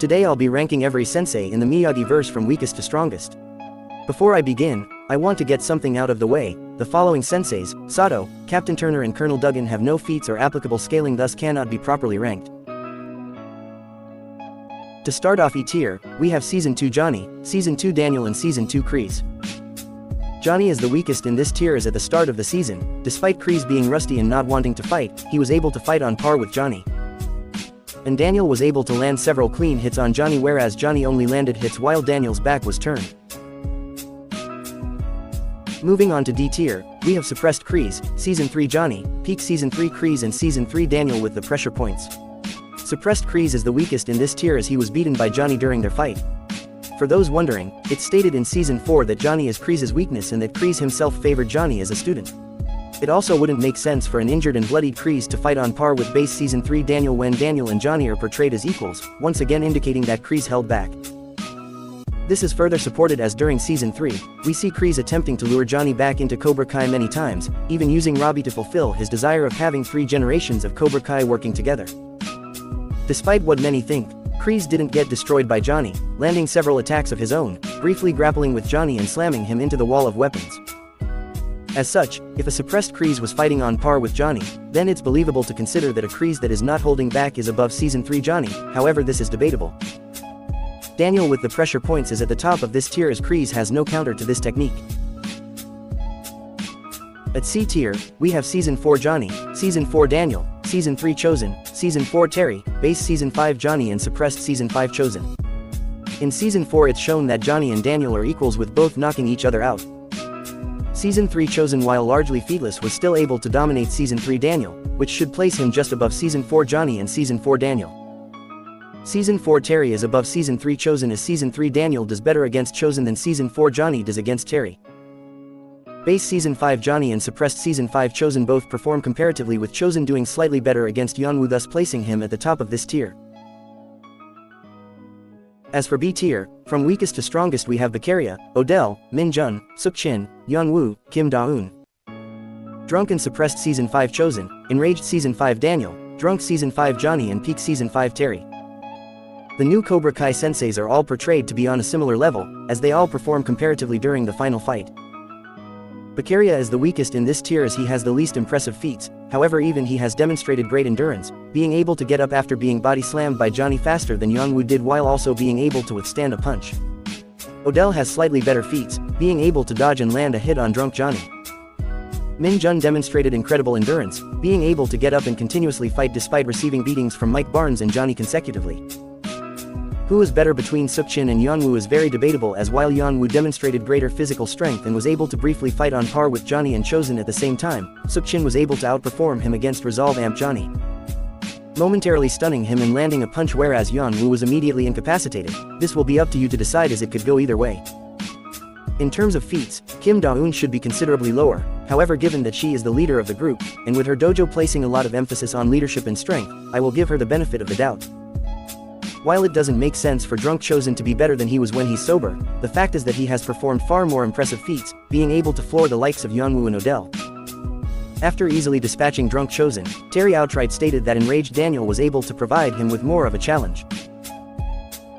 Today I'll be ranking every sensei in the Miyagi-Verse from weakest to strongest. Before I begin, I want to get something out of the way. The following senseis, Sato, Captain Turner and Colonel Duggan, have no feats or applicable scaling, thus cannot be properly ranked. To start off E tier, we have Season 2 Johnny, Season 2 Daniel and Season 2 Kreese. Johnny is the weakest in this tier as at the start of the season. Despite Kreese being rusty and not wanting to fight, he was able to fight on par with Johnny. And Daniel was able to land several clean hits on Johnny, whereas Johnny only landed hits while Daniel's back was turned. Moving on to D tier, we have Suppressed Kreese, Season 3 Johnny, Peak Season 3 Kreese and Season 3 Daniel with the pressure points. Suppressed Kreese is the weakest in this tier as he was beaten by Johnny during their fight. For those wondering, it's stated in Season 4 that Johnny is Kreese's weakness and that Kreese himself favored Johnny as a student. It also wouldn't make sense for an injured and bloodied Kreese to fight on par with base Season 3 Daniel when Daniel and Johnny are portrayed as equals, once again indicating that Kreese held back. This is further supported as during Season 3, we see Kreese attempting to lure Johnny back into Cobra Kai many times, even using Robby to fulfill his desire of having 3 generations of Cobra Kai working together. Despite what many think, Kreese didn't get destroyed by Johnny, landing several attacks of his own, briefly grappling with Johnny and slamming him into the wall of weapons. As such, if a suppressed Kreese was fighting on par with Johnny, then it's believable to consider that a Kreese that is not holding back is above Season 3 Johnny, however this is debatable. Daniel with the pressure points is at the top of this tier as Kreese has no counter to this technique. At C tier, we have Season 4 Johnny, Season 4 Daniel, Season 3 Chosen, Season 4 Terry, Base Season 5 Johnny and Suppressed Season 5 Chosen. In Season 4 it's shown that Johnny and Daniel are equals with both knocking each other out. Season 3 Chosen, while largely featless, was still able to dominate Season 3 Daniel, which should place him just above Season 4 Johnny and Season 4 Daniel. Season 4 Terry is above Season 3 Chosen as Season 3 Daniel does better against Chosen than Season 4 Johnny does against Terry. Base Season 5 Johnny and Suppressed Season 5 Chosen both perform comparatively, with Chosen doing slightly better against Yeonwoo, thus placing him at the top of this tier. As for B tier, from weakest to strongest we have Beccaria, Odell, Min-jun, Suk-chin, Yeonwoo, Kim Da-eun. Drunk and Suppressed Season 5 Chosen, Enraged Season 5 Daniel, Drunk Season 5 Johnny and Peak Season 5 Terry. The new Cobra Kai senseis are all portrayed to be on a similar level, as they all perform comparatively during the final fight. Beccaria is the weakest in this tier as he has the least impressive feats, however even he has demonstrated great endurance, being able to get up after being body slammed by Johnny faster than Yeonwoo did while also being able to withstand a punch. Odell has slightly better feats, being able to dodge and land a hit on Drunk Johnny. Min-jun demonstrated incredible endurance, being able to get up and continuously fight despite receiving beatings from Mike Barnes and Johnny consecutively. Who is better between Suk-chin and Yeonwoo is very debatable, as while Yeonwoo demonstrated greater physical strength and was able to briefly fight on par with Johnny and Chosen at the same time, Suk-chin was able to outperform him against Resolve Amp Johnny, momentarily stunning him and landing a punch, whereas Yeonwoo was immediately incapacitated. This will be up to you to decide as it could go either way. In terms of feats, Kim Da-eun should be considerably lower, however given that she is the leader of the group, and with her dojo placing a lot of emphasis on leadership and strength, I will give her the benefit of the doubt. While it doesn't make sense for Drunk Chosen to be better than he was when he's sober, the fact is that he has performed far more impressive feats, being able to floor the likes of Yeonwoo and Odell. After easily dispatching Drunk Chosen, Terry outright stated that Enraged Daniel was able to provide him with more of a challenge.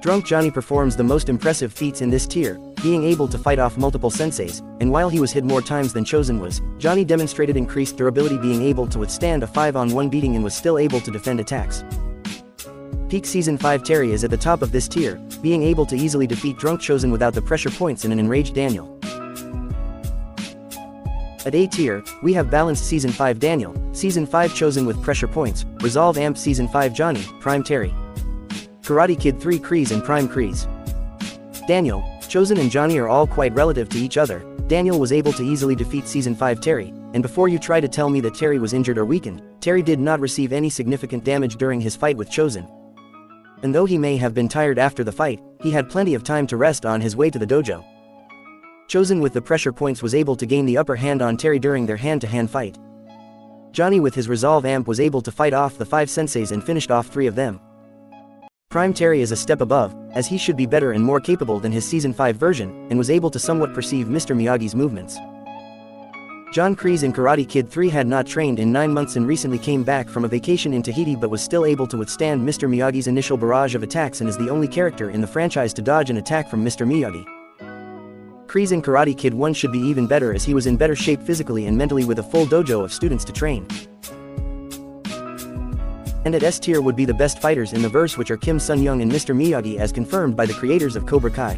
Drunk Johnny performs the most impressive feats in this tier, being able to fight off multiple senseis, and while he was hit more times than Chosen was, Johnny demonstrated increased durability, being able to withstand a 5-on-1 beating and was still able to defend attacks. Peak Season 5 Terry is at the top of this tier, being able to easily defeat Drunk Chosen without the pressure points and an Enraged Daniel. At A tier, we have Balanced Season 5 Daniel, Season 5 Chosen with pressure points, Resolve Amp Season 5 Johnny, Prime Terry. Karate Kid 3 Kreese and Prime Kreese. Daniel, Chosen and Johnny are all quite relative to each other. Daniel was able to easily defeat Season 5 Terry, and before you try to tell me that Terry was injured or weakened, Terry did not receive any significant damage during his fight with Chosen. And though he may have been tired after the fight, he had plenty of time to rest on his way to the dojo. Chosen with the pressure points was able to gain the upper hand on Terry during their hand-to-hand fight. Johnny with his Resolve Amp was able to fight off the 5 senseis and finished off 3 of them. Prime Terry is a step above, as he should be better and more capable than his Season 5 version, and was able to somewhat perceive Mr. Miyagi's movements. John Kreese in Karate Kid 3 had not trained in 9 months and recently came back from a vacation in Tahiti but was still able to withstand Mr. Miyagi's initial barrage of attacks and is the only character in the franchise to dodge an attack from Mr. Miyagi. Kreese in Karate Kid 1 should be even better as he was in better shape physically and mentally with a full dojo of students to train. And at S tier would be the best fighters in the verse, which are Kim Sun Young and Mr. Miyagi as confirmed by the creators of Cobra Kai.